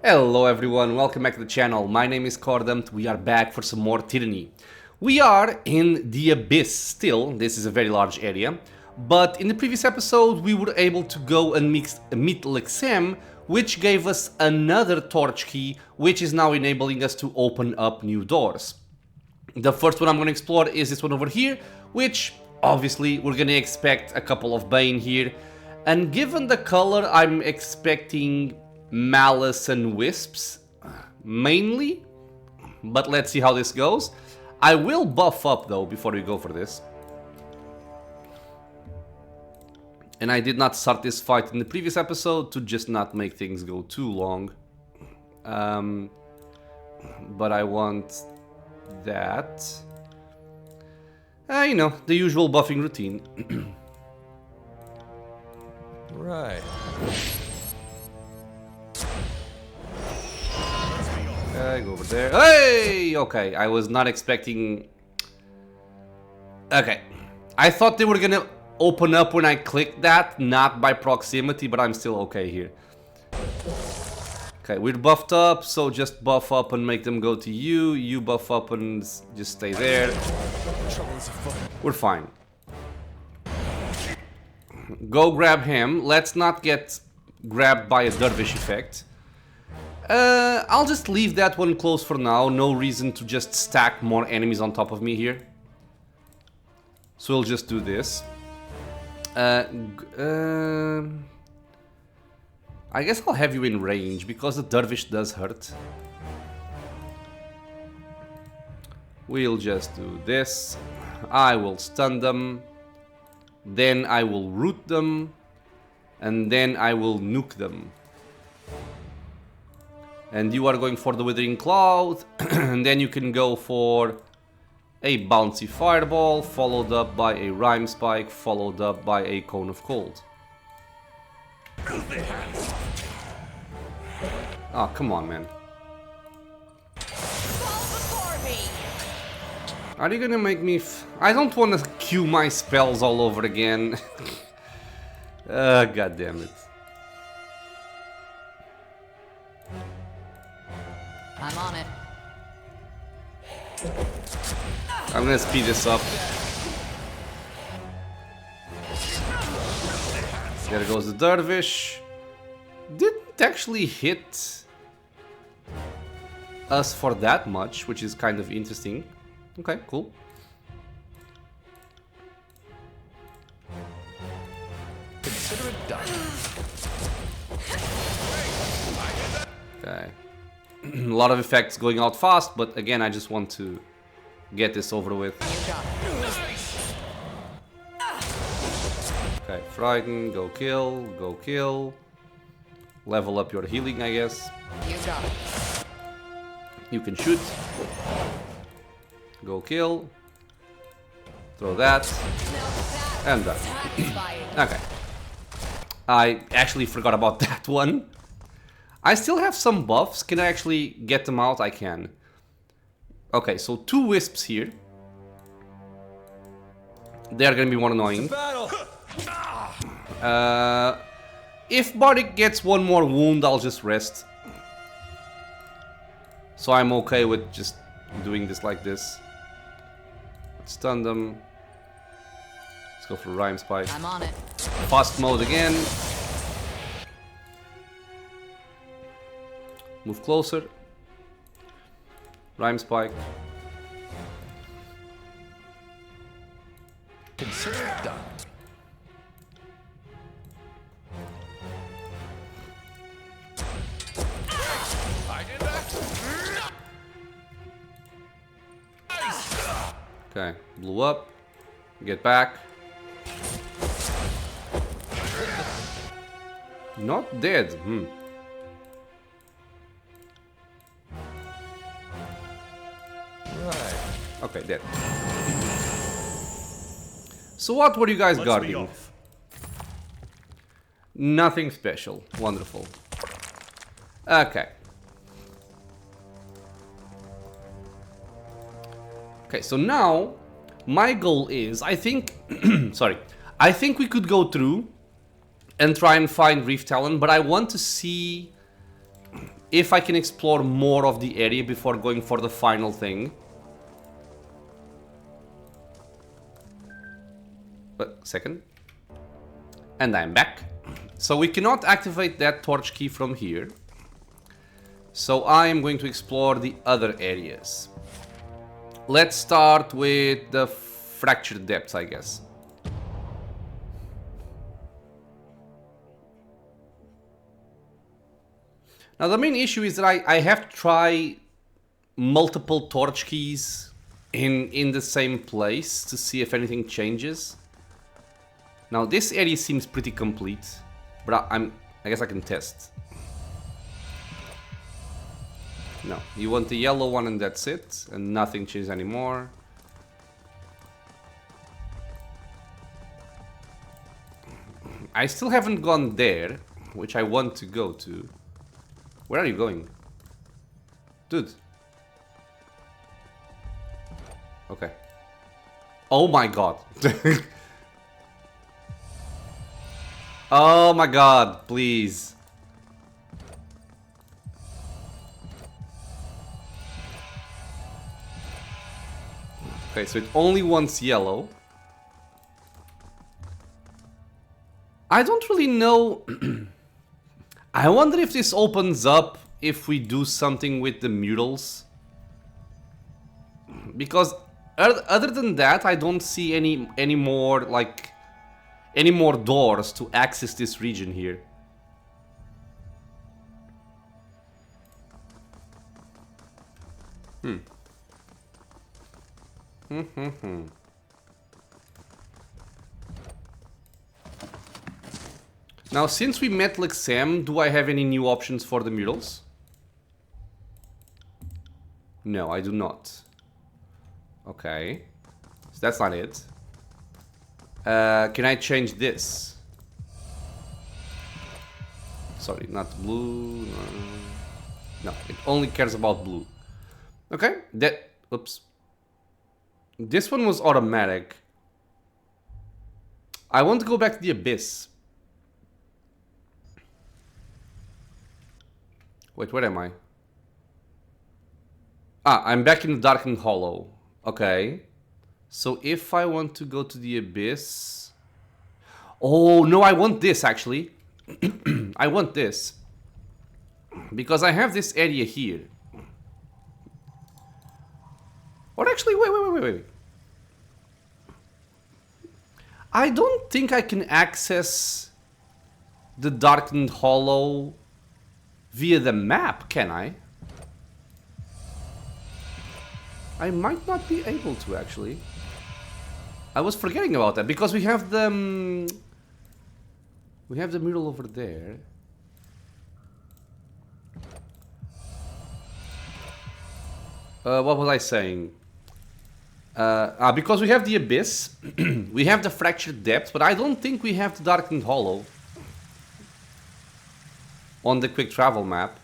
Hello everyone, welcome back to the channel. My name is Cordumt. We are back for some more Tyranny. We are in the Abyss still. This is a very large area. But in the previous episode we were able to go and meet Lexem, which gave us another torch key, which is now enabling us to open up new doors. The first one I'm going to explore is this one over here, which obviously we're going to expect a couple of Bane here. And given the color, I'm expecting Malice and Wisps, mainly. But let's see how this goes. I will buff up though before we go for this. And I did not start this fight in the previous episode to just not make things go too long. But I want that. You know, the usual buffing routine. Right. Okay, go over there. Hey! Okay, I was not expecting... Okay. I thought they were gonna open up when I clicked that, not by proximity, but I'm still okay here. Okay, we're buffed up, so just buff up and make them go to you. You buff up and just stay there. We're fine. Go grab him. Let's not get grabbed by a dervish effect. I'll just leave that one close for now. No reason to just stack more enemies on top of me here. So we'll just do this. I guess I'll have you in range because the dervish does hurt. We'll just do this. I will stun them. Then I will root them. And then I will nuke them. And you are going for the Withering Cloud, and then you can go for a Bouncy Fireball, followed up by a Rime Spike, followed up by a Cone of Cold. Oh, come on, man. Are you gonna make me I don't want to queue my spells all over again. God damn it. I'm on it. I'm gonna speed this up. There goes the dervish. Didn't actually hit us for that much, which is kind of interesting. Okay, cool. Consider it done. Okay. A lot of effects going out fast, but again, I just want to get this over with. Okay, frighten, go kill, go kill. Level up your healing, I guess. You can shoot. Go kill. Throw that. And done. Okay. I actually forgot about that one. I still have some buffs. Can I actually get them out? I can. Okay, so 2 wisps here. They are gonna be more annoying. If Bardic gets one more wound, I'll just rest. So I'm okay with just doing this like this. Let's stun them. Let's go for Rime Spike. I'm on it. Fast mode again. Move closer. Rime Spike. Consider it done. I did that. Okay, blew up. Get back. Not dead. Right. Okay, dead. So what were you guys guarding? Nothing special. Wonderful. Okay. Okay, so now my goal is, I think, sorry, I think we could go through and try and find Reef-Talon, but I want to see if I can explore more of the area before going for the final thing. But second. And I'm back. So we cannot activate that torch key from here. So I am going to explore the other areas. Let's start with the fractured depths, I guess. Now the main issue is that I have to try multiple torch keys in the same place to see if anything changes. Now this area seems pretty complete, but I guess I can test. No, you want the yellow one and that's it, and nothing changes anymore. I still haven't gone there, which I want to go to. Where are you going? Dude. Okay. Oh my god. Oh my god, please. Okay, so it only wants yellow. I don't really know. I wonder if this opens up if we do something with the murals. Because other than that, I don't see any more doors to access this region here. Now, since we met Lexam, do I have any new options for the murals? No, I do not. Okay. So that's not it. Can I change this? Sorry, not blue. No, it only cares about blue. Okay, that... Oops. This one was automatic. I want to go back to the Abyss. Wait, where am I? Ah, I'm back in the Darkened Hollow. Okay. So if I want to go to the Abyss... Oh, no, I want this, actually. I want this. Because I have this area here. Or actually, wait. I don't think I can access the Darkened Hollow via the map, can I? I might not be able to, actually. I was forgetting about that, because we have the mural over there. What was I saying? Because we have the Abyss, we have the Fractured Depths, but I don't think we have the Darkened Hollow on the quick travel map.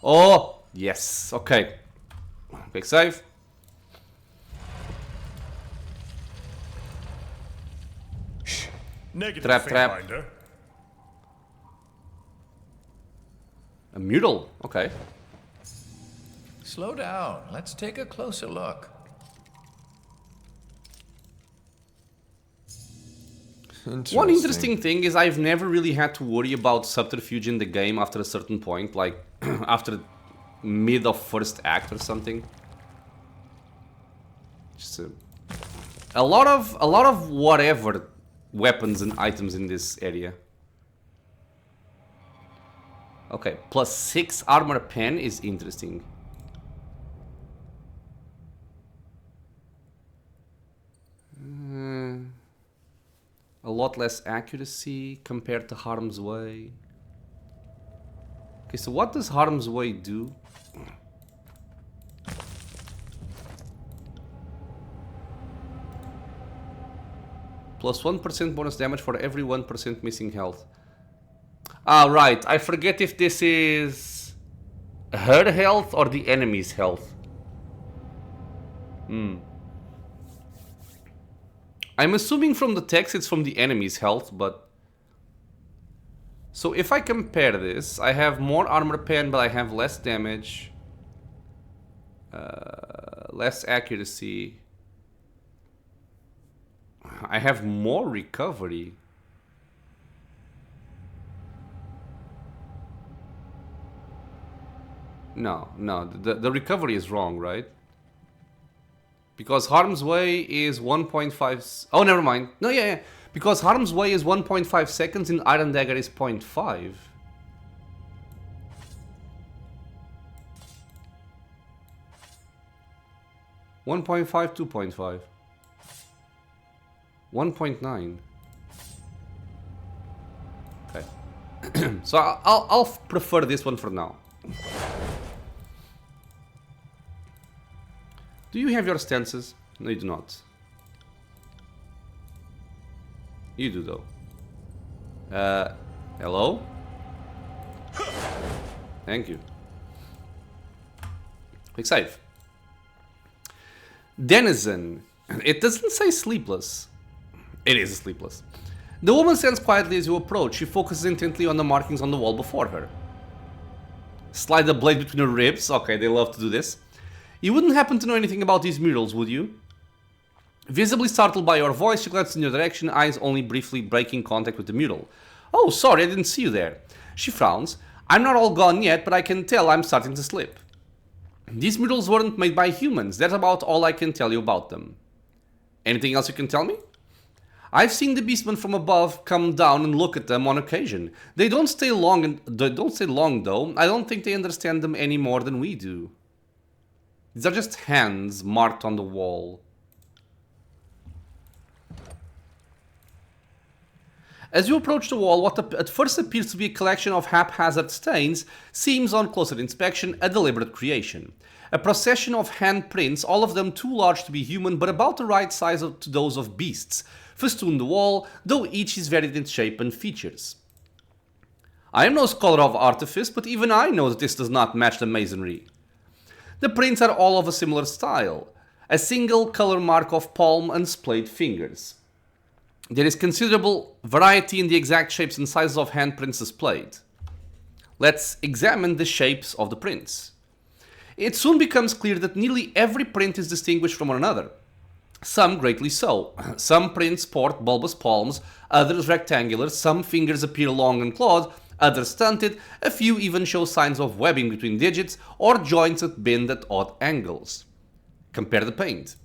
Oh, yes. Okay. Quick save. Negative, Trap. Finder. A mural. Okay. Slow down. Let's take a closer look. One interesting thing is I've never really had to worry about subterfuge in the game after a certain point, like after mid of first act or something. Just a lot of whatever weapons and items in this area. Okay, +6 armor pen is interesting. A lot less accuracy compared to Harm's Way. Okay, so what does Harm's Way do? +1% bonus damage for every 1% missing health. Ah, right. I forget if this is her health or the enemy's health. I'm assuming from the text it's from the enemy's health, but... So if I compare this, I have more armor pen, but I have less damage. Less accuracy. I have more recovery. No, the recovery is wrong, right? Because Harm's Way is 1.5... Oh, never mind. No, yeah. Because Harm's Way is 1.5 seconds and Iron Dagger is 0.5. One point five, 2.5. 1.9. Okay. So I'll prefer this one for now. Do you have your stances? No, you do not. You do, though. Hello? Thank you. Quick save. Denizen. It doesn't say sleepless. It is sleepless. The woman stands quietly as you approach. She focuses intently on the markings on the wall before her. Slide the blade between her ribs. Okay, they love to do this. You wouldn't happen to know anything about these murals, would you? Visibly startled by your voice, she glances in your direction, eyes only briefly breaking contact with the mural. Oh, sorry, I didn't see you there. She frowns. I'm not all gone yet, but I can tell I'm starting to slip. These murals weren't made by humans. That's about all I can tell you about them. Anything else you can tell me? I've seen the beastmen from above come down and look at them on occasion. They don't stay long, though. I don't think they understand them any more than we do. These are just hands marked on the wall. As you approach the wall, what at first appears to be a collection of haphazard stains seems on closer inspection a deliberate creation. A procession of handprints, all of them too large to be human but about the right size to those of beasts, festoon the wall, though each is varied in shape and features. I am no scholar of artifice, but even I know that this does not match the masonry. The prints are all of a similar style, a single color mark of palm and splayed fingers. There is considerable variety in the exact shapes and sizes of handprints displayed. Let's examine the shapes of the prints. It soon becomes clear that nearly every print is distinguished from one another. Some greatly so. Some prints sport bulbous palms, others rectangular, some fingers appear long and clawed, others stunted, a few even show signs of webbing between digits or joints that bend at odd angles. Compare the paint.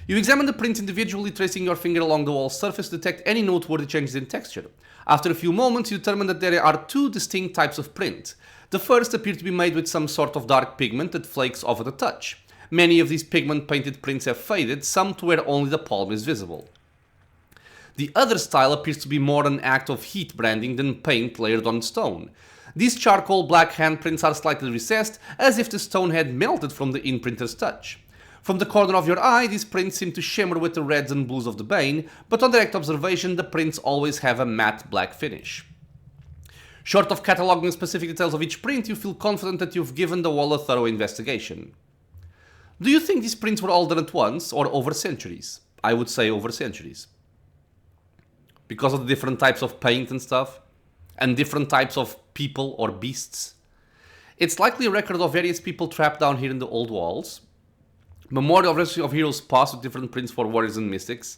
You examine the print individually, tracing your finger along the wall's surface to detect any noteworthy changes in texture. After a few moments, you determine that there are two distinct types of print. The first appear to be made with some sort of dark pigment that flakes off at a touch. Many of these pigment-painted prints have faded, some to where only the palm is visible. The other style appears to be more an act of heat branding than paint layered on stone. These charcoal black handprints are slightly recessed, as if the stone had melted from the imprinter's touch. From the corner of your eye, these prints seem to shimmer with the reds and blues of the bane, but on direct observation, the prints always have a matte black finish. Short of cataloging specific details of each print, you feel confident that you've given the wall a thorough investigation. Do you think these prints were all done at once, or over centuries? I would say over centuries. Because of the different types of paint and stuff, and different types of people or beasts. It's likely a record of various people trapped down here in the old walls. Memorial of heroes past with different prints for warriors and mystics.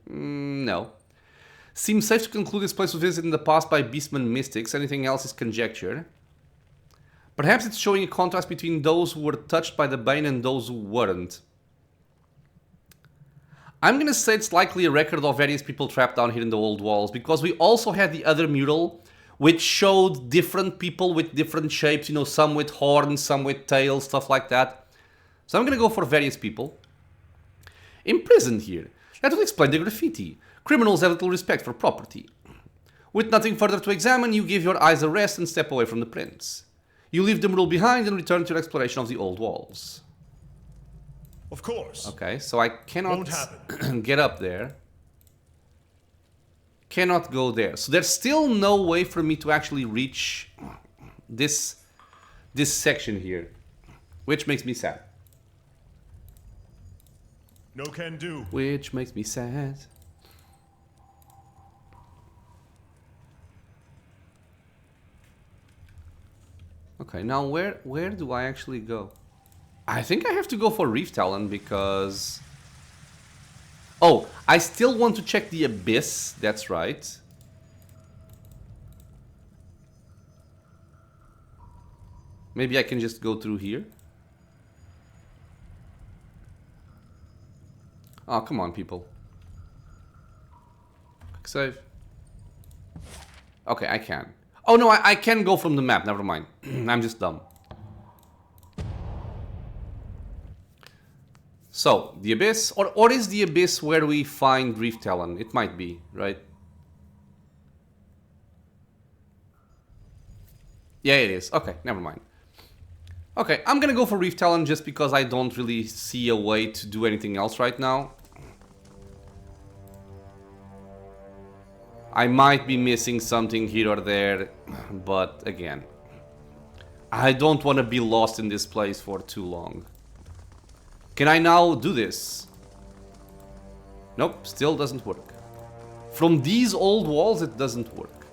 No. Seems safe to conclude this place was visited in the past by beastmen mystics. Anything else is conjecture. Perhaps it's showing a contrast between those who were touched by the bane and those who weren't. I'm gonna say it's likely a record of various people trapped down here in the old walls, because we also had the other mural which showed different people with different shapes, you know, some with horns, some with tails, stuff like that. So I'm gonna go for various people. Imprisoned here. That will explain the graffiti. Criminals have little respect for property. With nothing further to examine, you give your eyes a rest and step away from the prints. You leave the mural behind and return to your exploration of the old walls. Of course. Okay, so I cannot Won't happen. get up there. Cannot go there. So there's still no way for me to actually reach this section here, which makes me sad. No can do. Which makes me sad. Okay, now where do I actually go? I think I have to go for Reef-Talon because... Oh, I still want to check the Abyss, that's right. Maybe I can just go through here. Oh, come on, people. Quick save. Okay, I can. Oh no, I can go from the map, never mind. I'm just dumb. So, the Abyss, or is the Abyss where we find Reef-Talon? It might be, right? Yeah, it is. Okay, never mind. Okay, I'm gonna go for Reef-Talon just because I don't really see a way to do anything else right now. I might be missing something here or there, but again, I don't want to be lost in this place for too long. Can I now do this? Nope, still doesn't work. From these old walls, it doesn't work.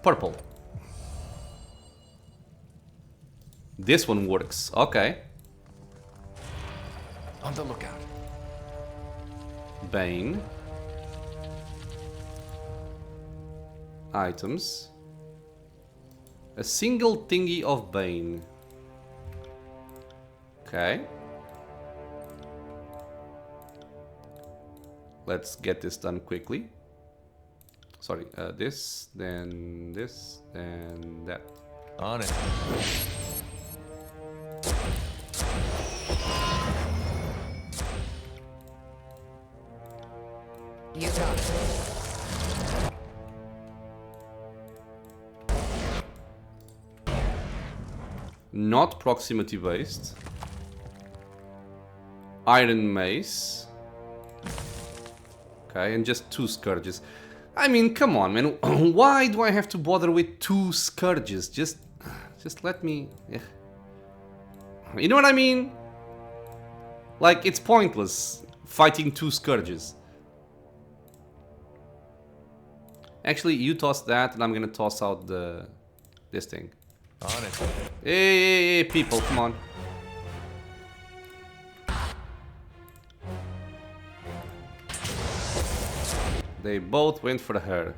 Purple. This one works. Okay. On the lookout. Bane. Items. A single thingy of Bane. Okay. Let's get this done quickly. Sorry, this, then that. On it. You got it. Not proximity based. Iron mace. Okay, and just 2 scourges. I mean, come on, man. Why do I have to bother with 2 scourges? Just let me... You know what I mean? Like, it's pointless fighting 2 scourges. Actually, you toss that, and I'm gonna toss out this thing. On it. Hey, people, come on. They both went for her.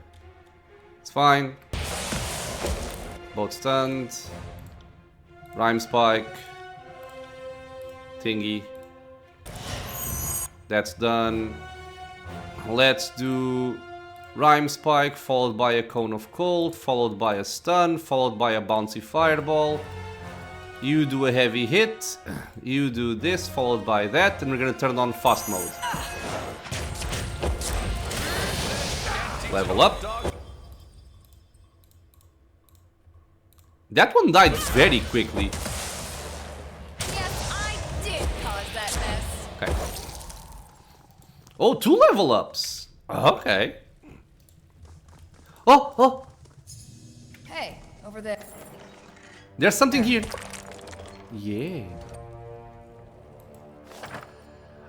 It's fine. Both stunned. Rhyme spike. Thingy. That's done. Let's do Rhyme spike followed by a cone of cold, followed by a stun, followed by a bouncy fireball. You do a heavy hit. You do this, followed by that, and we're gonna turn on fast mode. Level up. That one died very quickly. Yes, I did cause that mess. Okay. Oh, 2 level ups. Okay. Oh. Hey, over there. There's something here. Yeah.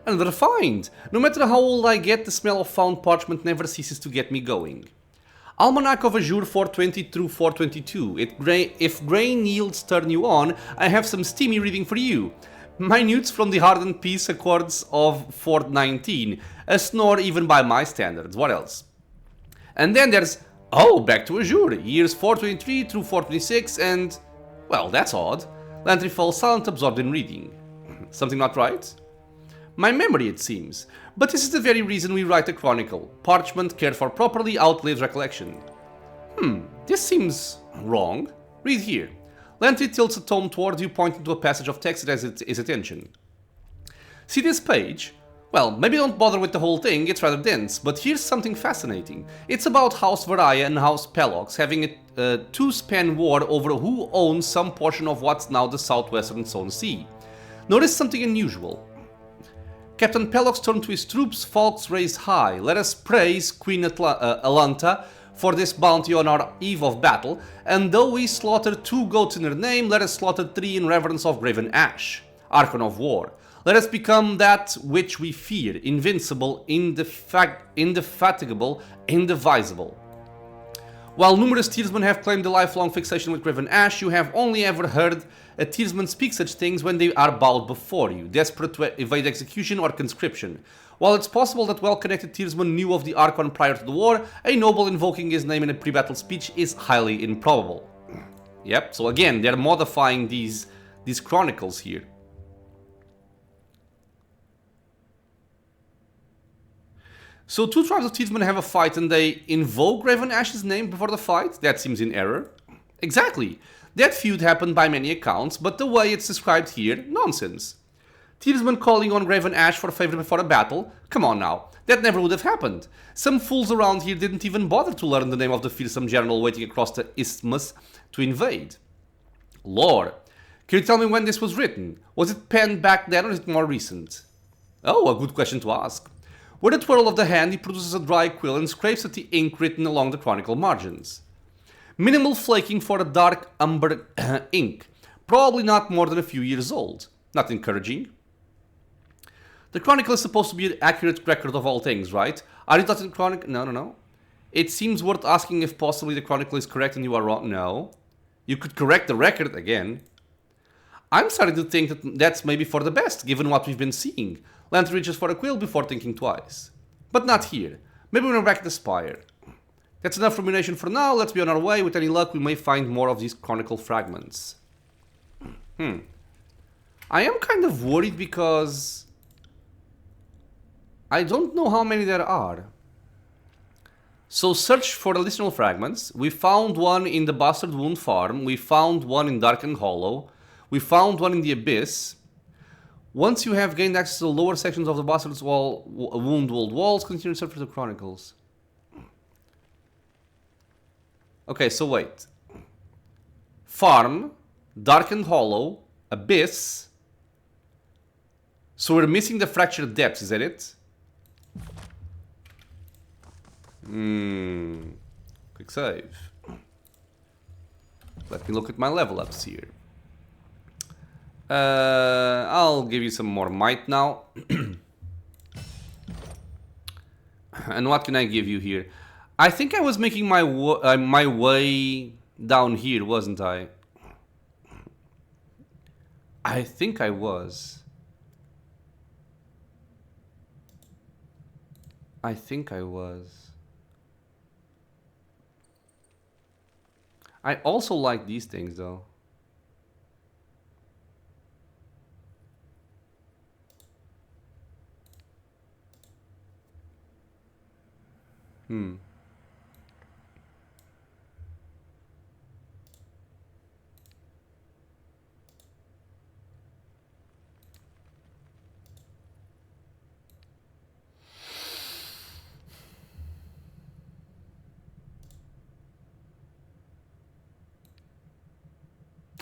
Another find. No matter how old I get, the smell of found parchment never ceases to get me going. Almanac of Azure 420 through 422. If grain yields turn you on, I have some steamy reading for you. Minutes from the hardened peace accords of 419. A snore even by my standards. What else? And then there's... Oh, back to Azure. Years 423 through 426 and... Well, that's odd. Lantrifal silent absorbed in reading. Something not right? My memory, it seems. But this is the very reason we write a chronicle. Parchment cared for properly outlives recollection. This seems wrong. Read here. Lantry tilts a tome towards you, pointing to a passage of text that has his attention. See this page? Well, maybe don't bother with the whole thing, it's rather dense, but here's something fascinating. It's about House Varaya and House Pelox having a 2-span war over who owns some portion of what's now the southwestern Zone Sea. Notice something unusual. Captain Pelox turned to his troops, falcons raised high. Let us praise Queen Alanta for this bounty on our eve of battle, and though we slaughtered 2 goats in her name, let us slaughter 3 in reverence of Graven Ash, Archon of War. Let us become that which we fear, invincible, indefatigable, indivisible. While numerous Tearsmen have claimed a lifelong fixation with Graven Ash, you have only ever heard a Tearsman speak such things when they are bowed before you, desperate to evade execution or conscription. While it's possible that well-connected Tearsmen knew of the Archon prior to the war, a noble invoking his name in a pre-battle speech is highly improbable. Yep, so again, they're modifying these chronicles here. So two tribes of Tearsmen have a fight and they invoke Raven Ash's name before the fight? That seems in error. Exactly. That feud happened by many accounts, but the way it's described here, nonsense. Tearsmen calling on Raven Ash for favor before a battle? Come on now. That never would have happened. Some fools around here didn't even bother to learn the name of the fearsome general waiting across the isthmus to invade. Lore. Can you tell me when this was written? Was it penned back then or is it more recent? Oh, a good question to ask. With a twirl of the hand, he produces a dry quill and scrapes at the ink written along the chronicle margins. Minimal flaking for a dark umber ink. Probably not more than a few years old. Not encouraging. The chronicle is supposed to be an accurate record of all things, right? Are you not in chronicle? No. It seems worth asking if possibly the chronicle is correct and you are wrong. No. You could correct the record again. I'm starting to think that that's maybe for the best, given what we've been seeing. Land reaches for a quill before thinking twice. But not here. Maybe when we're back at the Spire. That's enough rumination for now. Let's be on our way. With any luck, we may find more of these chronicle fragments. I am kind of worried because I don't know how many there are. So search for additional fragments. We found one in the Bastard Wound Farm. We found one in Darkened Hollow. We found one in the Abyss. Once you have gained access to the lower sections of the Bastard's Wound walls, continue to search for the chronicles. Okay, so wait. Farm, Darkened Hollow, Abyss. So we're missing the Fractured Depths, is that it? Quick save. Let me look at my level ups here. I'll give you some more might now. And what can I give you here? I think I was making my way down here, wasn't I? I think I was. I also like these things though.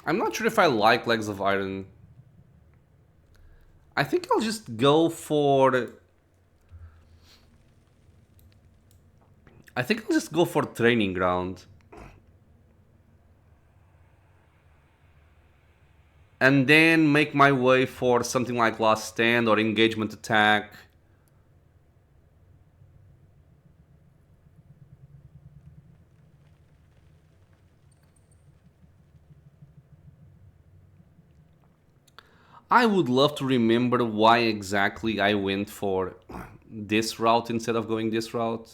I'm not sure if I like Legs of Iron. I think I'll just go for... Training Ground. And then make my way for something like Last Stand or Engagement Attack. I would love to remember why exactly I went for this route instead of going this route.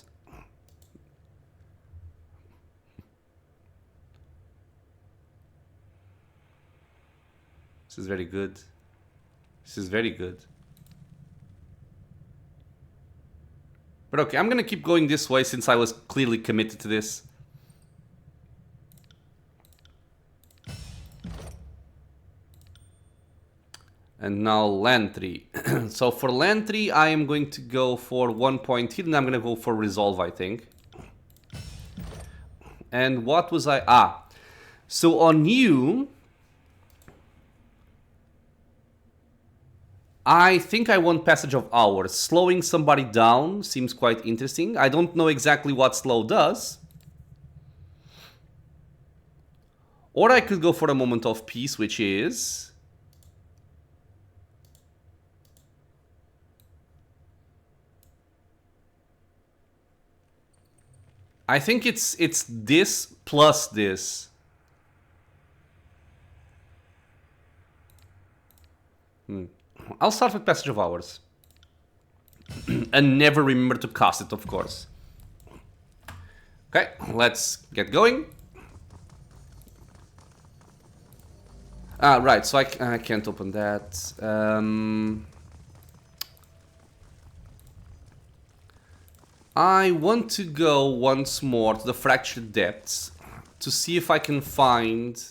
This is very good. This is very good. But okay, I'm gonna keep going this way since I was clearly committed to this. And now Lantry. So for Lantry, I am going to go for 1 point here, and I'm going to go for Resolve, I think. And what was I... So on you... I think I want Passage of Hours. Slowing somebody down seems quite interesting. I don't know exactly what slow does. Or I could go for a Moment of Peace, which is... I think it's this plus this. I'll start with Passage of Hours. And never remember to cast it, of course. Okay, let's get going. Ah, right, so I can't open that. I want to go once more to the Fractured Depths to see if I can find...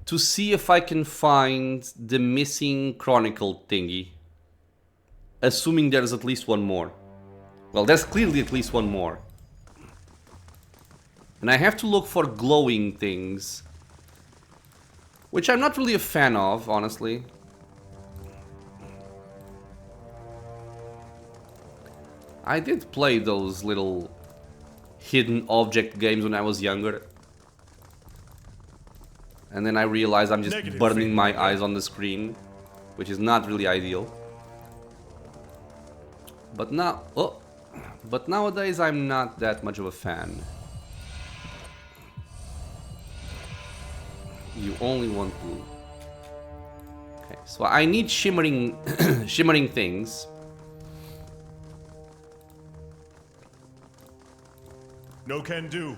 the missing Chronicle thingy. Assuming there's at least one more. Well, there's clearly at least one more. And I have to look for glowing things. Which I'm not really a fan of, honestly. I did play those little hidden object games when I was younger. And then I realized I'm just burning my eyes on the screen, which is not really ideal. But now, but nowadays I'm not that much of a fan. You only want blue. Okay, so I need shimmering, shimmering things. No can do.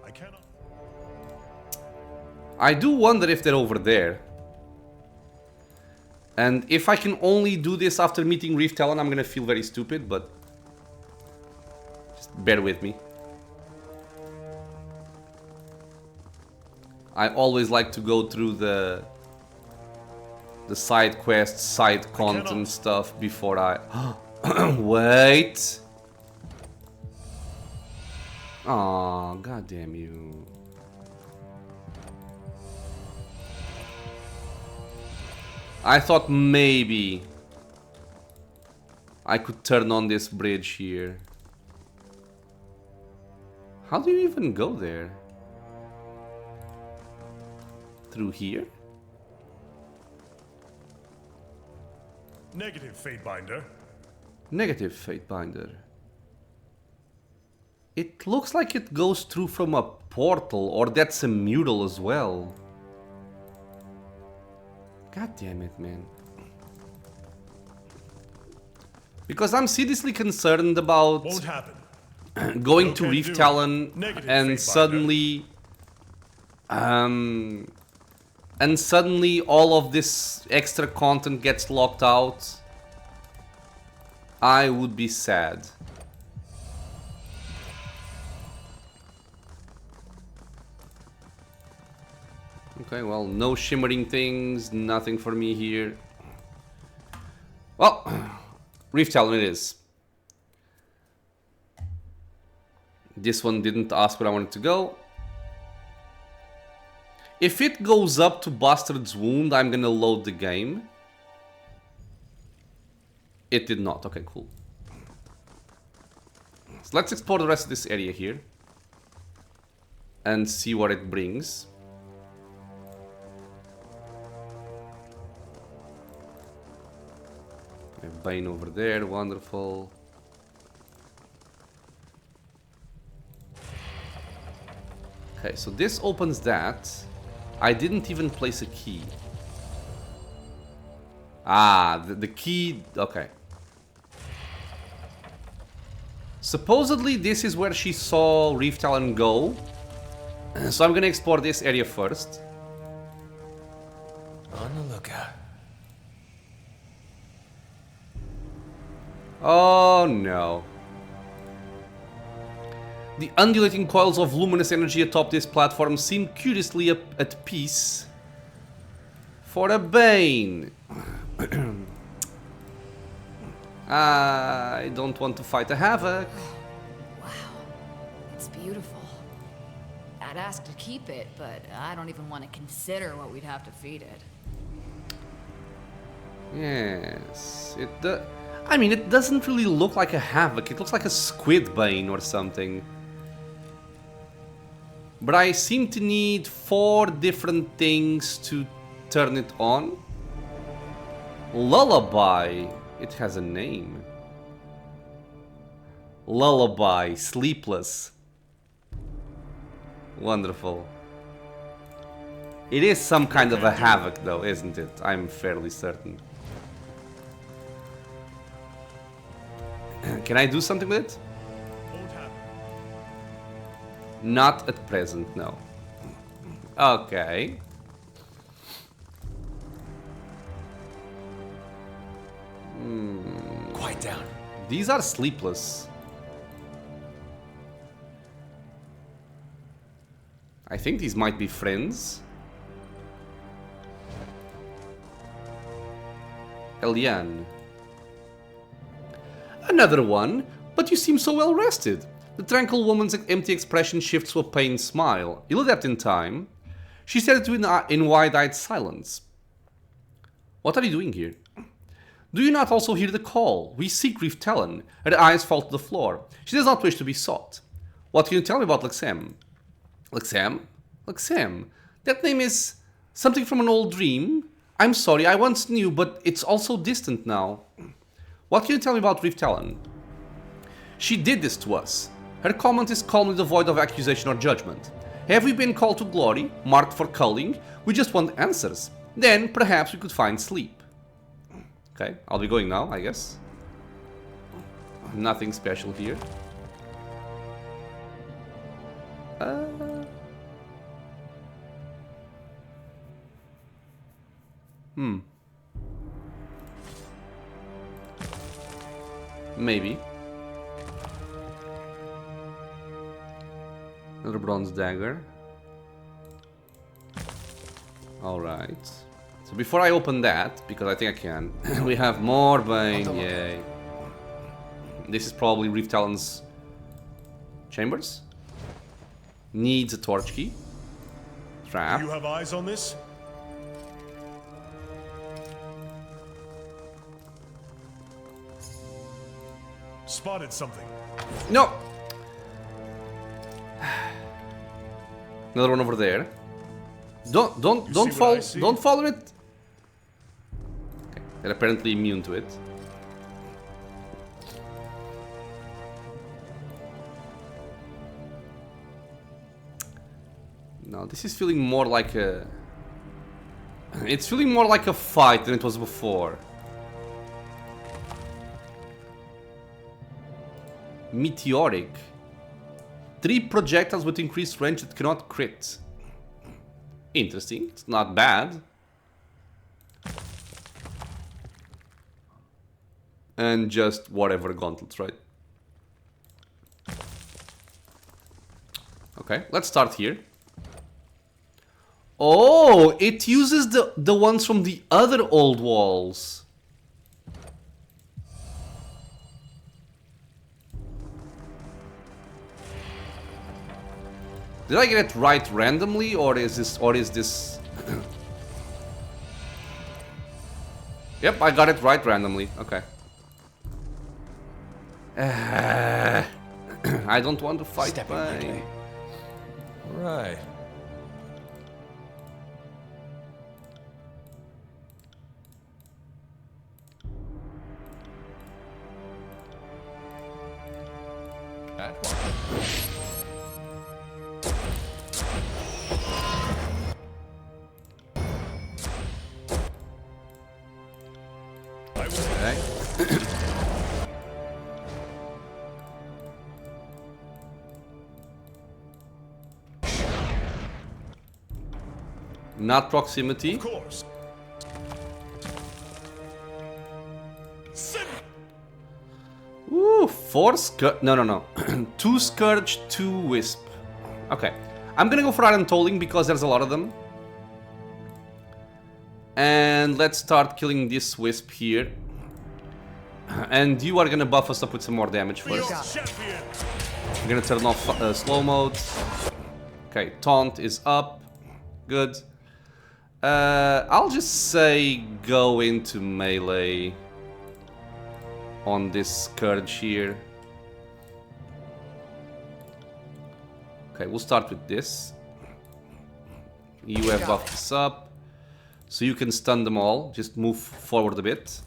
I cannot. I do wonder if they're over there. And if I can only do this after meeting Reef-Talon, I'm gonna feel very stupid, but just bear with me. I always like to go through the side quests, side content stuff before I... Wait! Aw, goddamn you. I thought maybe I could turn on this bridge here. How do you even go there? Through here? Negative, Fatebinder. Negative, Fatebinder. It looks like it goes through from a portal, or that's a mural as well. God damn it, man. Because I'm seriously concerned about Won't happen. going to Reef-Talon and suddenly all of this extra content gets locked out. I would be sad. Okay, well, no shimmering things, nothing for me here. Well, Reef-Talon it is. This one didn't ask where I wanted to go. If it goes up to Bastard's Wound, I'm gonna load the game. It did not. Okay, cool. So let's explore the rest of this area here. And see what it brings. Bane over there, wonderful. Okay, so this opens that. I didn't even place a key. Ah, the key, okay. Supposedly this is where she saw Reef-Talon go. So I'm gonna explore this area first. On the lookout. Oh no. The undulating coils of luminous energy atop this platform seem curiously at peace. For a Bane. I don't want to fight a Havoc. Wow. It's beautiful. I'd ask to keep it, but I don't even want to consider what we'd have to feed it. Yes, I mean, it doesn't really look like a Havoc. It looks like a Squid Bane or something. But I seem to need 4 different things to turn it on. Lullaby. It has a name. Lullaby, Sleepless. Wonderful. It is some kind of a havoc though, isn't it? I'm fairly certain. Can I do something with it? Won't happen. Not at present, no. Okay. Quiet down. These are sleepless. I think these might be friends. Eliane. Another one, but you seem so well rested. The tranquil woman's empty expression shifts to a pained smile. You'll adapt in time. She stared at you in wide-eyed silence. What are you doing here? Do you not also hear the call? We seek Reef-Talon. Her eyes fall to the floor. She does not wish to be sought. What can you tell me about Lexem? Lexem? Lexem? That name is something from an old dream? I'm sorry, I once knew, but it's also distant now. What can you tell me about Reef-Talon? She did this to us. Her comment is calmly devoid of accusation or judgment. Have we been called to glory, marked for culling? We just want answers. Then, perhaps we could find sleep. Okay, I'll be going now, I guess. Nothing special here. Maybe. Another bronze dagger. Alright. So before I open that, because I think I can, we have more Bane, yay. This is probably Reef-Talon's chambers. Needs a torch key. Trap. Do you have eyes on this? Spotted something. No! Another one over there. Don't follow it. Okay, they're apparently immune to it. No, this is feeling more like a... It's feeling more like a fight than it was before. Meteoric. 3 projectiles with increased range that cannot crit. Interesting. It's not bad. And just whatever gauntlets, right? Okay, let's start here. Oh, it uses the ones from the other old walls. Did I get it right randomly, or is this... Yep, I got it right randomly. Okay. I don't want to fight. Step in, Ridley. Right. That one. Not proximity. Of course. Ooh, 4 Scourge. No. 2 Scourge, 2 Wisp. Okay. I'm gonna go for Iron Tolling because there's a lot of them. And let's start killing this Wisp here. And you are gonna buff us up with some more damage first. I'm gonna turn off slow mode. Okay, Taunt is up. Good. I'll just say go into melee on this Scourge here. Okay, we'll start with this. You have buffed this up, so you can stun them all. Just move forward a bit.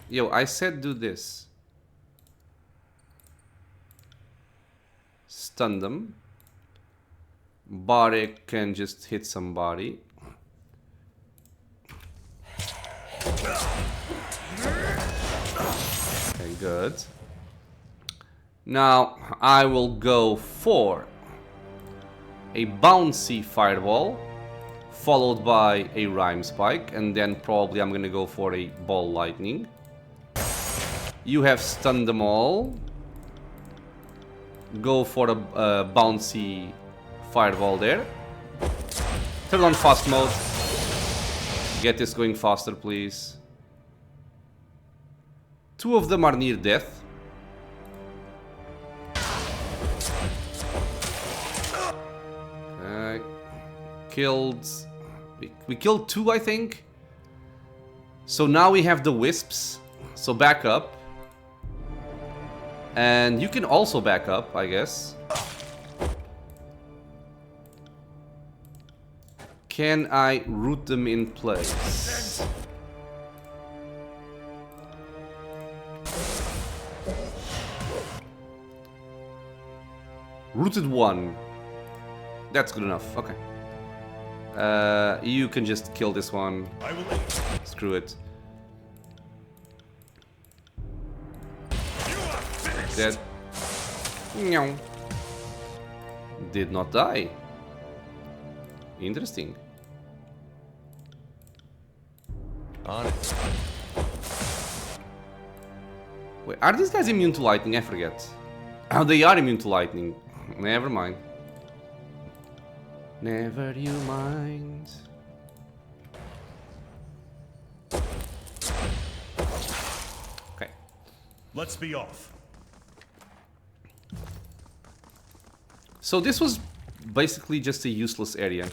Yo, I said do this. stun them. Barik can just hit somebody. Okay, good. Now I will go for a bouncy fireball, followed by a rhyme spike, and then probably I'm gonna go for a ball lightning. You have stunned them all. Go for a bouncy fireball there. Turn on fast mode. Get this going faster, please. Two of them are near death. Killed... We killed two, I think. So now we have the wisps. So back up. And you can also back up, I guess. Can I root them in place? Rooted one. That's good enough. Okay. You can just kill this one. Screw it. Dead. No. Did not die. Interesting. On it. Wait, are these guys immune to lightning? I forget. Oh, they are immune to lightning. Never mind. Never you mind. Okay. Let's be off. So this was basically just a useless area.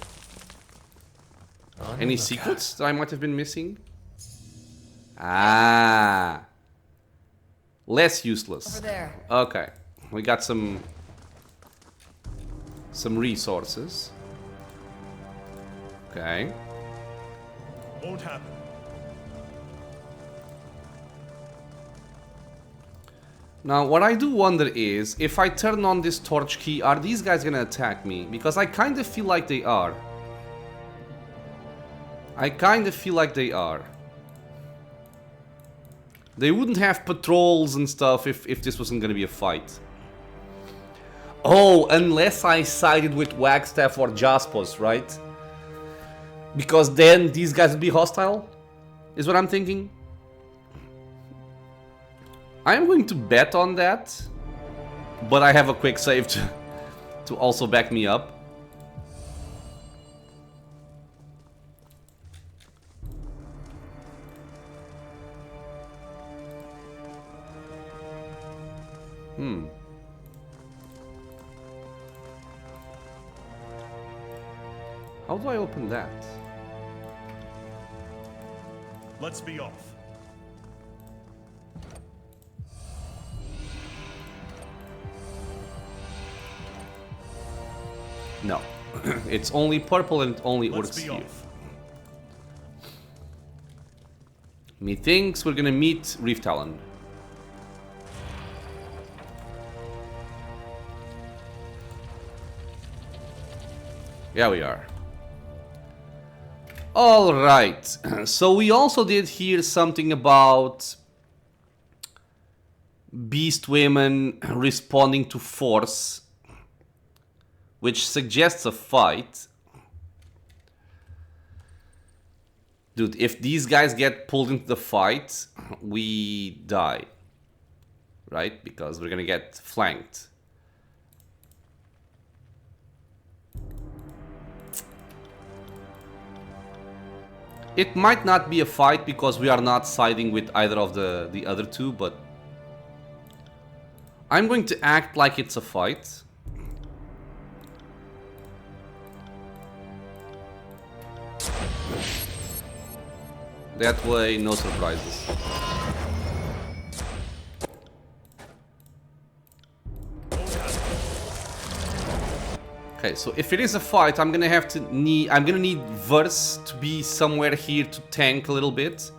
Any secrets that I might have been missing? Ah. Less useless. Over there. Okay. We got some resources. Okay. Won't happen. Now, what I do wonder is, if I turn on this torch key, are these guys gonna attack me? Because I kind of feel like they are. I kind of feel like they are. They wouldn't have patrols and stuff if this wasn't gonna be a fight. Oh, unless I sided with Wagstaff or Jaspos, right? Because then these guys would be hostile? Is what I'm thinking. I'm going to bet on that. But I have a quick save to also back me up. How do I open that? Let's be off. No. It's only purple and it only Let's works be here. off. Methinks we're gonna meet Reef-Talon. Yeah, we are. Alright, so we also did hear something about Beastwoman responding to force, which suggests a fight. Dude, if these guys get pulled into the fight, we die. Right? Because we're gonna get flanked. It might not be a fight because we are not siding with either of the other two, but I'm going to act like it's a fight. That way, no surprises. Okay, so if it is a fight, I'm gonna need Verse to be somewhere here to tank a little bit.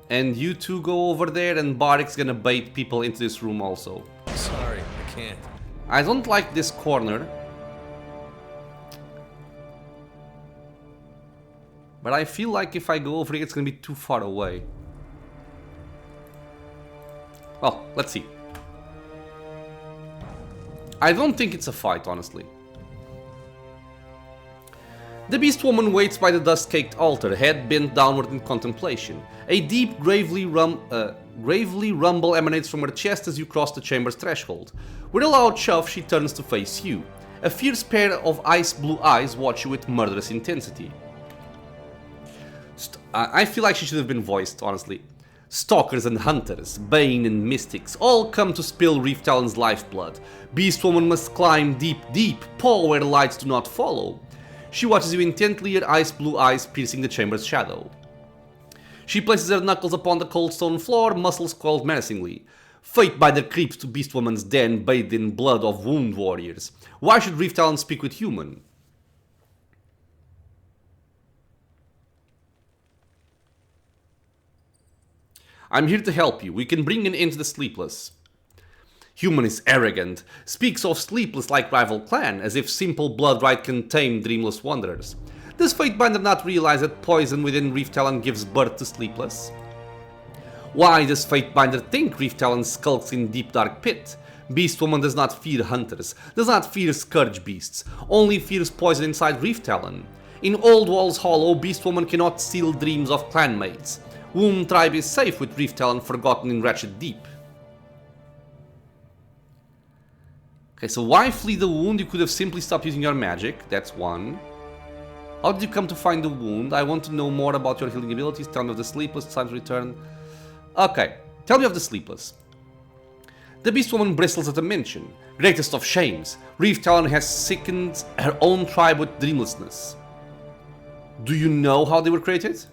And you two go over there, and Barik's gonna bait people into this room also. Sorry, I can't. I don't like this corner. But I feel like if I go over here, it's gonna be too far away. Well, let's see. I don't think it's a fight, honestly. The Beastwoman waits by the dust-caked altar, head bent downward in contemplation. A deep, gravely rumble emanates from her chest as you cross the chamber's threshold. With a loud shove, she turns to face you. A fierce pair of ice-blue eyes watch you with murderous intensity. I feel like she should have been voiced, honestly. Stalkers and hunters, Bane and mystics, all come to spill Reef-Talon's lifeblood. Beastwoman must climb deep, deep, paw where lights do not follow. She watches you intently, her ice-blue eyes piercing the chamber's shadow. She places her knuckles upon the cold stone floor, muscles coiled menacingly. Fatebinder creeps to Beastwoman's den, bathed in blood of wound warriors. Why should Reef-Talon speak with human? I'm here to help you. We can bring an end to the Sleepless. Human is arrogant, speaks of Sleepless like rival clan, as if simple blood right can tame dreamless wanderers. Does Fatebinder not realize that poison within Reef-Talon gives birth to Sleepless? Why does Fatebinder think Reef-Talon skulks in deep dark pit? Beastwoman does not fear hunters, does not fear scourge beasts, only fears poison inside Reef-Talon. In Old Walls Hollow, Beastwoman cannot steal dreams of clanmates. Womb tribe is safe with Reef-Talon forgotten in Wretched Deep. Okay, so why flee the wound? You could have simply stopped using your magic, that's one. How did you come to find the wound? I want to know more about your healing abilities. Tell me of the Sleepless, time to return. Okay, tell me of the Sleepless. The Beastwoman bristles at the mention. Greatest of shames. Reef-Talon has sickened her own tribe with dreamlessness. Do you know how they were created?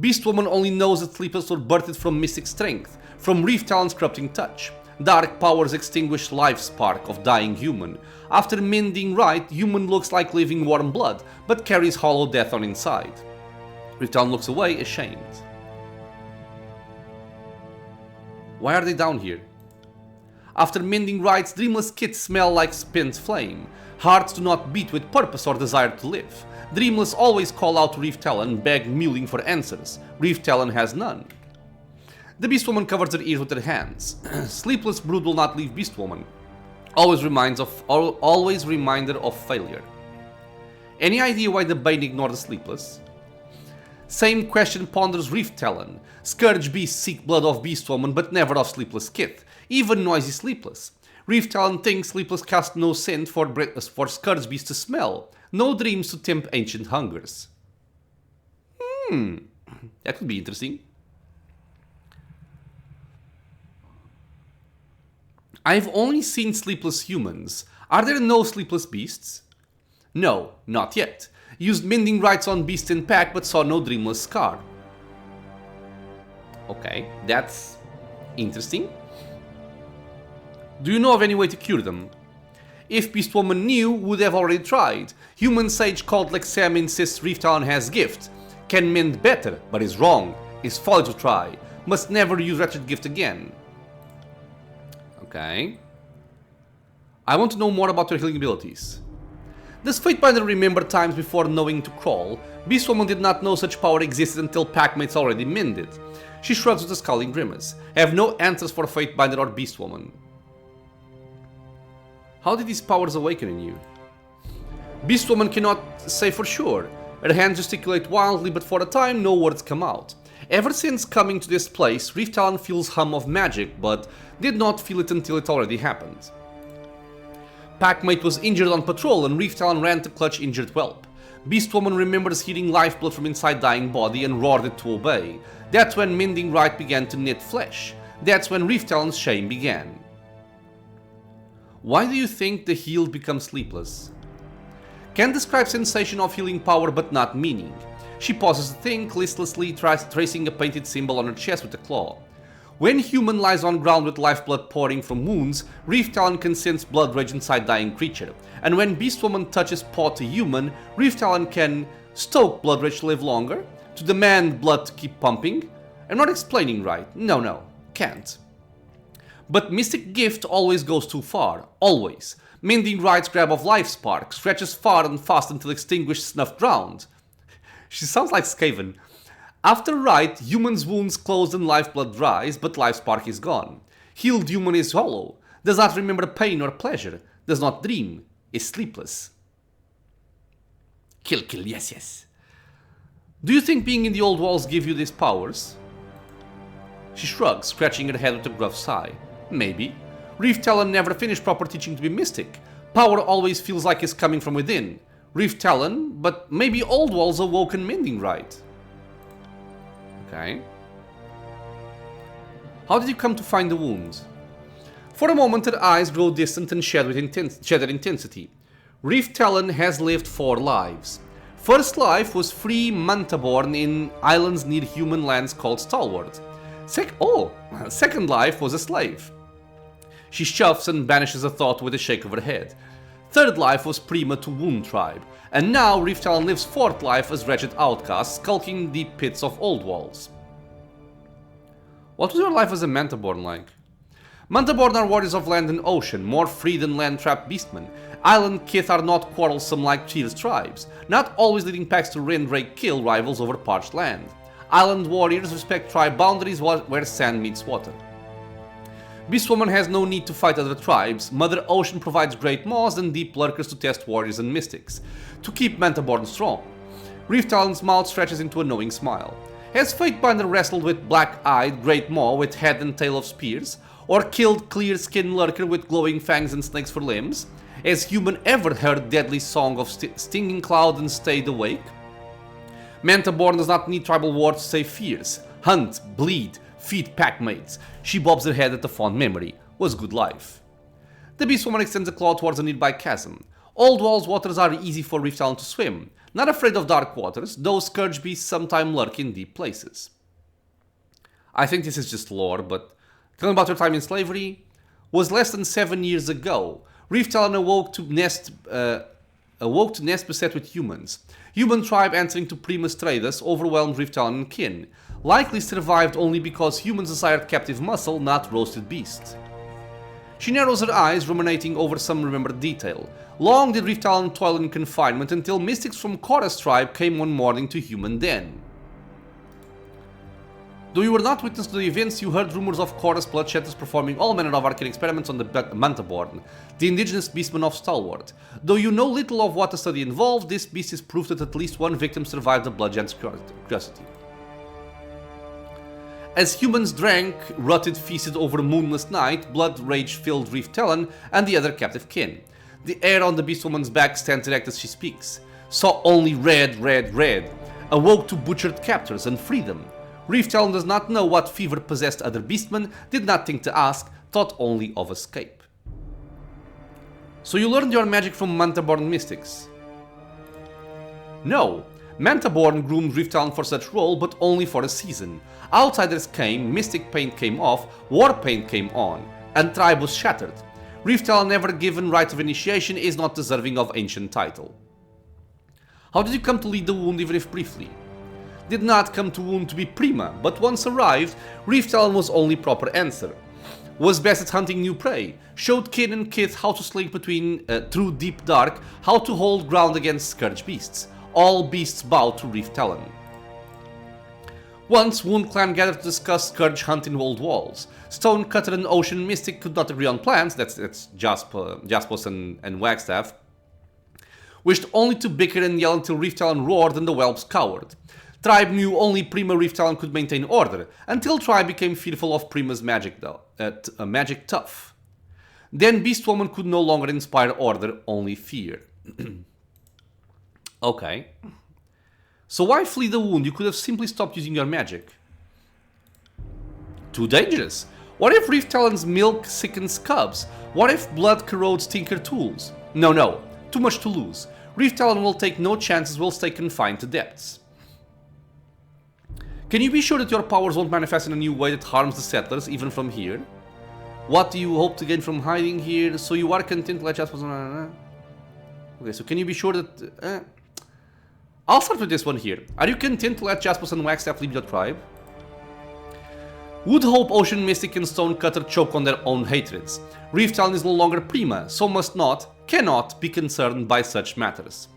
Beastwoman only knows that Sleepless were birthed from mystic strength, from Reef-Talon's corrupting touch. Dark powers extinguish life spark of dying human. After mending right, human looks like living warm blood, but carries hollow death on inside. Reef-Talon looks away, ashamed. Why are they down here? After mending rights, dreamless kids smell like spent flame. Hearts do not beat with purpose or desire to live. Dreamless always call out to Reef-Talon, beg mewling for answers. Reef-Talon has none. The Beastwoman covers her ears with her hands. Sleepless brood will not leave Beastwoman. Always reminder of failure. Any idea why the Bane ignored the Sleepless? Same question ponders Reef-Talon. Scourge beasts seek blood of Beastwoman, but never of Sleepless kith. Even noisy Sleepless. Reef-Talon thinks Sleepless cast no scent for Scourge beasts to smell. No dreams to tempt ancient hungers. That could be interesting. I've only seen sleepless humans. Are there no sleepless beasts? No, not yet. Used mending rights on beast in pack but saw no dreamless scar. Okay, that's interesting. Do you know of any way to cure them? If Beastwoman knew, would have already tried. Human sage called Lexam insists Reef-Talon has gift. Can mend better, but is wrong. Is folly to try. Must never use wretched gift again. Okay. I want to know more about your healing abilities. Does Fatebinder remember times before knowing to crawl? Beastwoman did not know such power existed until packmates already mended. She shrugs with a scowling grimace. I have no answers for Fatebinder or Beastwoman. How did these powers awaken in you? Beastwoman cannot say for sure. Her hands gesticulate wildly, but for a time no words come out. Ever since coming to this place, Reef-Talon feels hum of magic, but did not feel it until it already happened. Packmate was injured on patrol and Reef-Talon ran to clutch injured whelp. Beastwoman remembers hearing lifeblood from inside dying body and roared it to obey. That's when mending right began to knit flesh. That's when Reef-Talon's shame began. Why do you think the healed become sleepless? Can describe sensation of healing power but not meaning. She pauses to think, listlessly tracing a painted symbol on her chest with a claw. When human lies on ground with lifeblood pouring from wounds, Reef-Talon can sense blood rage inside dying creature. And when Beastwoman touches paw to human, Reef-Talon can stoke blood rage to live longer, to demand blood to keep pumping. I'm not explaining right. No, can't. But Mystic Gift always goes too far. Always. Mending Right's grab of life spark stretches far and fast until extinguished, snuffed, drowned. She sounds like Skaven. After Right, human's wounds close and lifeblood dries, but life spark is gone. Healed human is hollow, does not remember pain or pleasure, does not dream, is sleepless. Kill, yes, yes. Do you think being in the old walls give you these powers? She shrugs, scratching her head with a gruff sigh. Maybe. Reef-Talon never finished proper teaching to be mystic. Power always feels like it's coming from within. Reef-Talon, but maybe old walls awoke and mending right. Okay. How did you come to find the wound? For a moment her eyes grow distant and shed intensity. Reef-Talon has lived 4 lives. First life was free Manta-born in islands near human lands called Stalwart. Second life was a slave. She shuffles and banishes a thought with a shake of her head. Third life was Prima to Wound Tribe, and now Reef-Talon lives 4th life as wretched outcast, skulking deep pits of old walls. What was your life as a Manta-born like? Manta-born are warriors of land and ocean, more free than land-trapped beastmen. Island kith are not quarrelsome like fierce tribes, not always leading packs to rend, rake, kill rivals over parched land. Island warriors respect tribe boundaries where sand meets water. Beastwoman has no need to fight other tribes. Mother Ocean provides great maws and deep lurkers to test warriors and mystics, to keep Manta-born strong. Reef-Talon's mouth stretches into a knowing smile. Has Fatebinder wrestled with black-eyed Great Maw with head and tail of spears? Or killed clear-skinned lurker with glowing fangs and snakes for limbs? Has human ever heard deadly song of stinging cloud and stayed awake? Manta-born does not need tribal war to stay fierce. Hunt, bleed, feed packmates. She bobs her head at the fond memory. Was good life. The Beastwoman extends a claw towards a nearby chasm. Old walls waters are easy for Reef-Talon to swim. Not afraid of dark waters, though scourge beasts sometimes lurk in deep places. I think this is just lore, but tell me about your time in slavery. Was less than 7 years ago. Reef-Talon awoke to nest beset with humans. Human tribe answering to Primus traders overwhelmed Reef-Talon and kin. Likely survived only because humans desired captive muscle, not roasted beasts. She narrows her eyes, ruminating over some remembered detail. Long did Reef-Talon toil in confinement until mystics from Korra's tribe came one morning to human den. Though you were not witness to the events, you heard rumors of Korra's bloodshedders performing all manner of arcane experiments on the Manta-born, the indigenous beastmen of Stalwart. Though you know little of what the study involved, this beast is proof that at least one victim survived the bloodshed curiosity. As humans drank, rutted, feasted over a moonless night, blood rage filled Reef-Talon and the other captive kin. The air on the Beastwoman's back stands erect as she speaks. Saw only red, red, red. Awoke to butchered captors and freedom. Reef-Talon does not know what fever possessed other beastmen, did not think to ask, thought only of escape. So you learned your magic from Manta-born mystics? No. Manta-born groomed Reef-Talon for such role, but only for a season. Outsiders came, mystic paint came off, war paint came on, and tribe was shattered. Reef-Talon, never given rite of initiation, is not deserving of ancient title. How did you come to lead the wound, even if briefly? Did not come to wound to be Prima, but once arrived, Reef-Talon was only proper answer. Was best at hunting new prey, showed kin and kith how to slink through deep dark, how to hold ground against scourge beasts. All beasts bow to Reef-Talon. Once, Wound Clan gathered to discuss scourge hunt in old walls. Stonecutter and Ocean Mystic could not agree on plans, that's Jaspos and Wagstaff. Wished only to bicker and yell until Reef-Talon roared and the whelps cowered. Tribe knew only Prima Reef-Talon could maintain order, until Tribe became fearful of Prima's magic tough. Then Beastwoman could no longer inspire order, only fear. Okay. So why flee the wound? You could have simply stopped using your magic. Too dangerous. What if Reef-Talon's milk sickens cubs? What if blood corrodes tinker tools? No. Too much to lose. Reef-Talon will take no chances, will stay confined to depths. Can you be sure that your powers won't manifest in a new way that harms the settlers, even from here? What do you hope to gain from hiding here? So you are content to let Jaspers... Okay, so can you be sure that... I'll start with this one here. Are you content to let Jaspers and Wagstaff leave your tribe? Would hope Ocean Mystic and Stonecutter choke on their own hatreds. Reef-Talon is no longer Prima, so must not, cannot be concerned by such matters.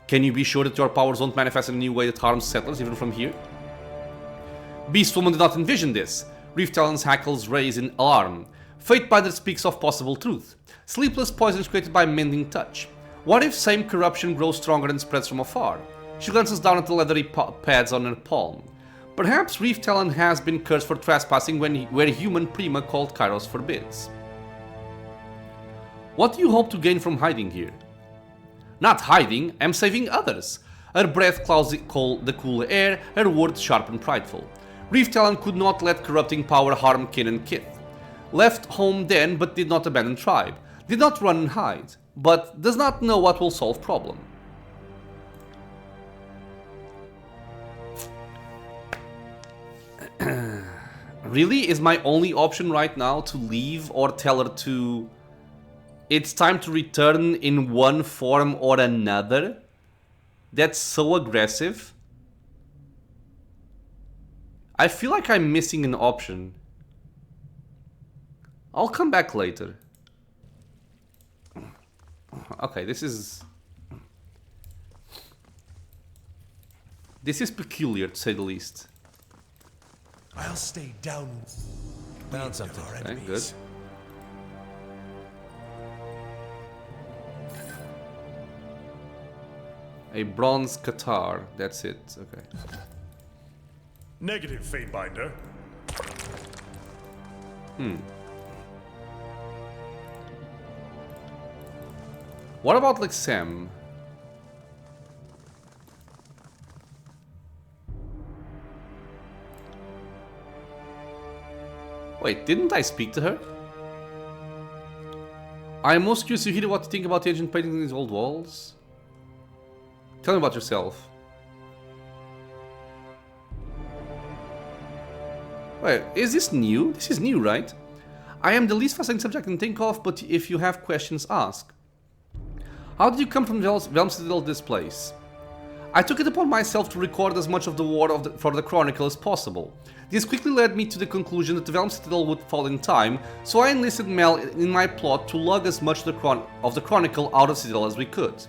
Can you be sure that your powers don't manifest in a new way that harms settlers even from here? Beastwoman did not envision this. Reef-Talon's hackles raise in alarm. Fate Binder speaks of possible truth. Sleepless poisons created by mending touch. What if same corruption grows stronger and spreads from afar? She glances down at the leathery pads on her palm. Perhaps Reef-Talon has been cursed for trespassing where human Prima called Kairos forbids. What do you hope to gain from hiding here? Not hiding, I'm saving others. Her breath clouds the cool air, her words sharp and prideful. Reef-Talon could not let corrupting power harm kin and kith. Left home then, but did not abandon tribe. Did not run and hide, but does not know what will solve problem. Really? Is my only option right now to leave or tell her to... It's time to return in one form or another? That's so aggressive. I feel like I'm missing an option. I'll come back later. Okay, this is peculiar, to say the least. I'll stay down. Found something. Okay, good. A bronze Qatar, that's it, okay. Negative, Fatebinder. What about like Sam? Wait, didn't I speak to her? I'm most curious to hear what you think about the ancient paintings in these old walls. Tell me about yourself. Wait, is this new? This is new, right? I am the least fascinating subject I can think of, but if you have questions, ask. How did you come from Velm Citadel to this place? I took it upon myself to record as much of the war for the Chronicle as possible. This quickly led me to the conclusion that the Velm Citadel would fall in time, so I enlisted Mel in my plot to lug as much of the Chronicle out of Citadel as we could.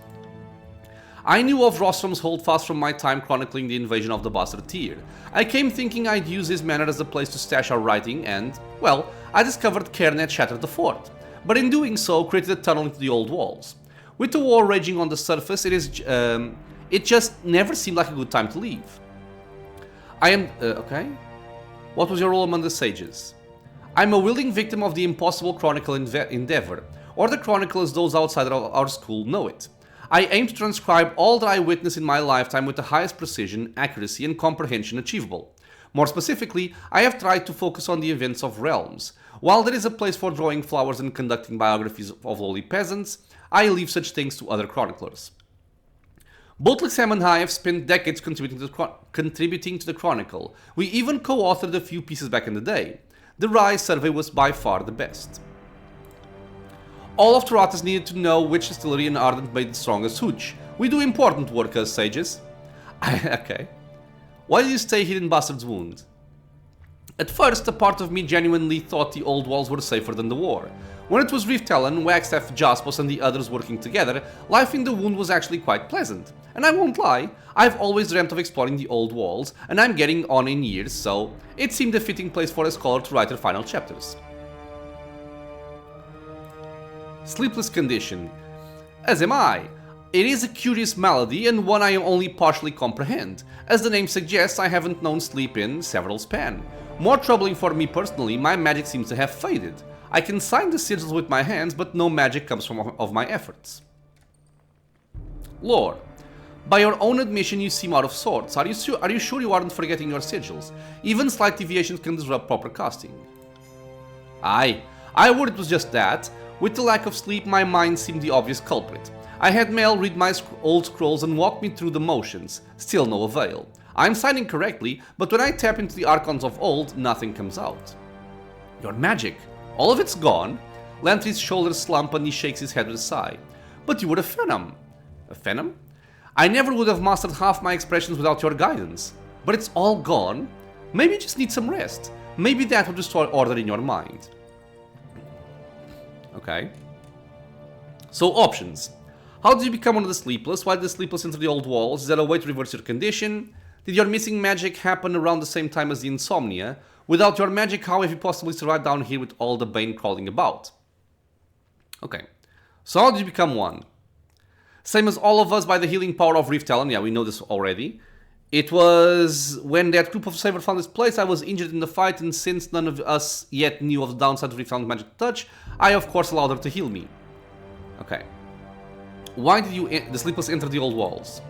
I knew of Rostrom's holdfast from my time chronicling the invasion of the Bastard Tier. I came thinking I'd use his manor as a place to stash our writing and, well, I discovered Cairn had shattered the fort, but in doing so created a tunnel into the old walls. With the war raging on the surface, it just never seemed like a good time to leave. I am... okay. What was your role among the sages? I'm a willing victim of the impossible Chronicle endeavor, or the Chronicle as those outside our school know it. I aim to transcribe all that I witness in my lifetime with the highest precision, accuracy, and comprehension achievable. More specifically, I have tried to focus on the events of realms. While there is a place for drawing flowers and conducting biographies of lowly peasants, I leave such things to other chroniclers. Both Sam and I have spent decades contributing to the Chronicle. We even co-authored a few pieces back in the day. The Rise survey was by far the best. All of Taratas needed to know which distillery in Ardent made the strongest hooch. We do important work as sages. Okay. Why did you stay here in Bastard's Wound? At first, a part of me genuinely thought the old walls were safer than the war. When it was Reef-Talon, Wagstaff, Jaspos and the others working together, life in the Wound was actually quite pleasant. And I won't lie, I've always dreamt of exploring the old walls, and I'm getting on in years, so it seemed a fitting place for a scholar to write her final chapters. Sleepless condition. As am I. It is a curious malady and one I only partially comprehend. As the name suggests, I haven't known sleep in several span. More troubling for me personally, my magic seems to have faded. I can sign the sigils with my hands, but no magic comes of my efforts. Lore. By your own admission, you seem out of sorts. Are you sure you aren't forgetting your sigils? Even slight deviations can disrupt proper casting. Aye, I worried it was just that. With the lack of sleep, my mind seemed the obvious culprit. I had Mel read my old scrolls and walk me through the motions. Still no avail. I'm signing correctly, but when I tap into the archons of old, nothing comes out. Your magic. All of it's gone. Lantry's shoulders slump and he shakes his head with a sigh. But you were a phenom. A phenom? I never would have mastered half my expressions without your guidance. But it's all gone. Maybe you just need some rest. Maybe that will restore order in your mind. Okay. So, options. How did you become one of the Sleepless? Why did the Sleepless enter the old walls? Is there a way to reverse your condition? Did your missing magic happen around the same time as the insomnia? Without your magic, how have you possibly survived down here with all the Bane crawling about? Okay. So how did you become one? Same as all of us by the healing power of Reef-Talon. Yeah, we know this already. It was when that group of Saber found this place, I was injured in the fight, and since none of us yet knew of the downside of Reef-Talon's magic touch, I of course allowed her to heal me. Okay. Why did the Sleepless enter the old walls?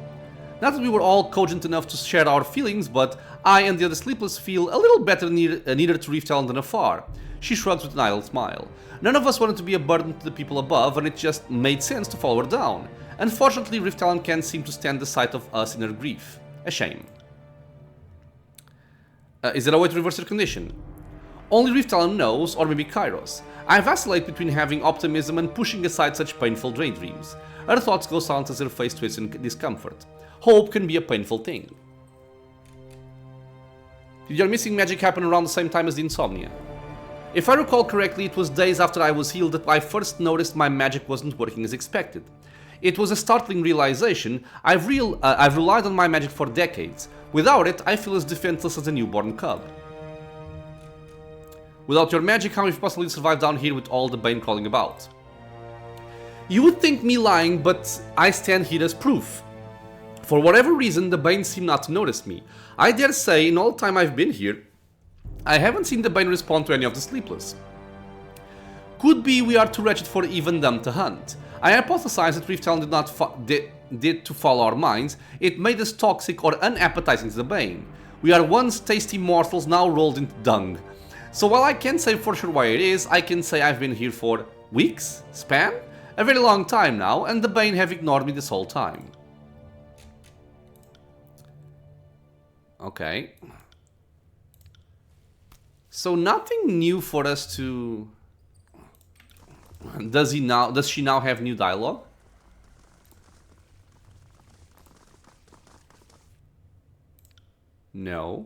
Not that we were all cogent enough to share our feelings, but I and the other Sleepless feel a little better nearer to Reef-Talon than afar. She shrugs with an idle smile. None of us wanted to be a burden to the people above, and it just made sense to follow her down. Unfortunately, Reef-Talon can't seem to stand the sight of us in her grief. A shame. Is there a way to reverse your condition? Only Reef-Talon knows, or maybe Kairos. I vacillate between having optimism and pushing aside such painful daydreams. Her thoughts go silent as her face twists in discomfort. Hope can be a painful thing. Did your missing magic happen around the same time as the insomnia? If I recall correctly, it was days after I was healed that I first noticed my magic wasn't working as expected. It was a startling realization. I've relied on my magic for decades. Without it, I feel as defenseless as a newborn cub. Without your magic, how have you possibly survived down here with all the Bane crawling about? You would think me lying, but I stand here as proof. For whatever reason, the Bane seem not to notice me. I dare say, in all the time I've been here, I haven't seen the Bane respond to any of the Sleepless. Could be we are too wretched for even them to hunt. I hypothesize that Reef-Talon did to follow our minds. It made us toxic or unappetizing to the Bane. We are once tasty morsels now rolled into dung. So while I can't say for sure why it is, I can say I've been here for weeks? Span? A very long time now, and the Bane have ignored me this whole time. Okay. So nothing new for us to... Does she now have new dialogue? No.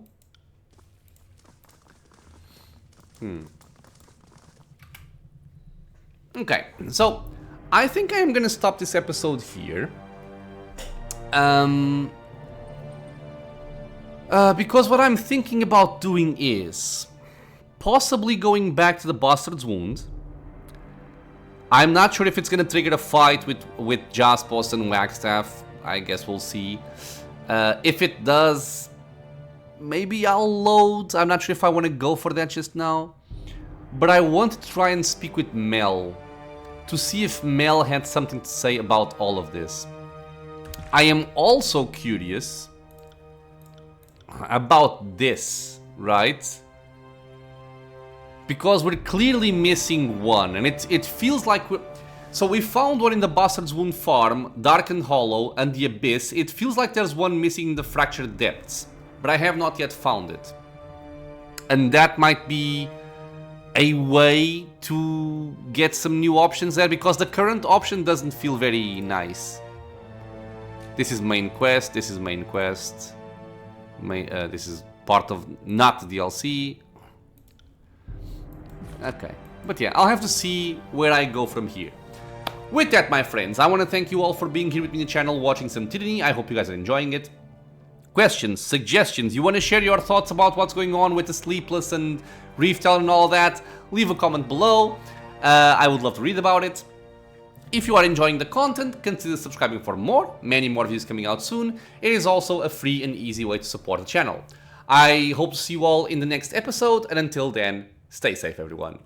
Okay, so I think I am gonna stop this episode here. Because what I'm thinking about doing is possibly going back to the Bastard's Wound. I'm not sure if it's gonna trigger a fight with Jaspos and Wagstaff. I guess we'll see. If it does, maybe I'll load. I'm not sure if I want to go for that just now. But I want to try and speak with Mel to see if Mel had something to say about all of this. I am also curious about this, right? Because we're clearly missing one, and it feels like we're... So we found one in the Bastard's Wound Farm, Dark and Hollow, and the Abyss. It feels like there's one missing in the Fractured Depths, but I have not yet found it. And that might be a way to get some new options there, because the current option doesn't feel very nice. This is main quest, this is main quest. This is part of not the DLC. Okay, but yeah, I'll have to see where I go from here. With that, my friends, I want to thank you all for being here with me on the channel, watching some Tyranny. I hope you guys are enjoying it. Questions, suggestions, you want to share your thoughts about what's going on with the Sleepless and Reef-Talon and all that, leave a comment below. I would love to read about it. If you are enjoying the content, consider subscribing for more. Many more videos coming out soon. It is also a free and easy way to support the channel. I hope to see you all in the next episode, and until then, stay safe, everyone.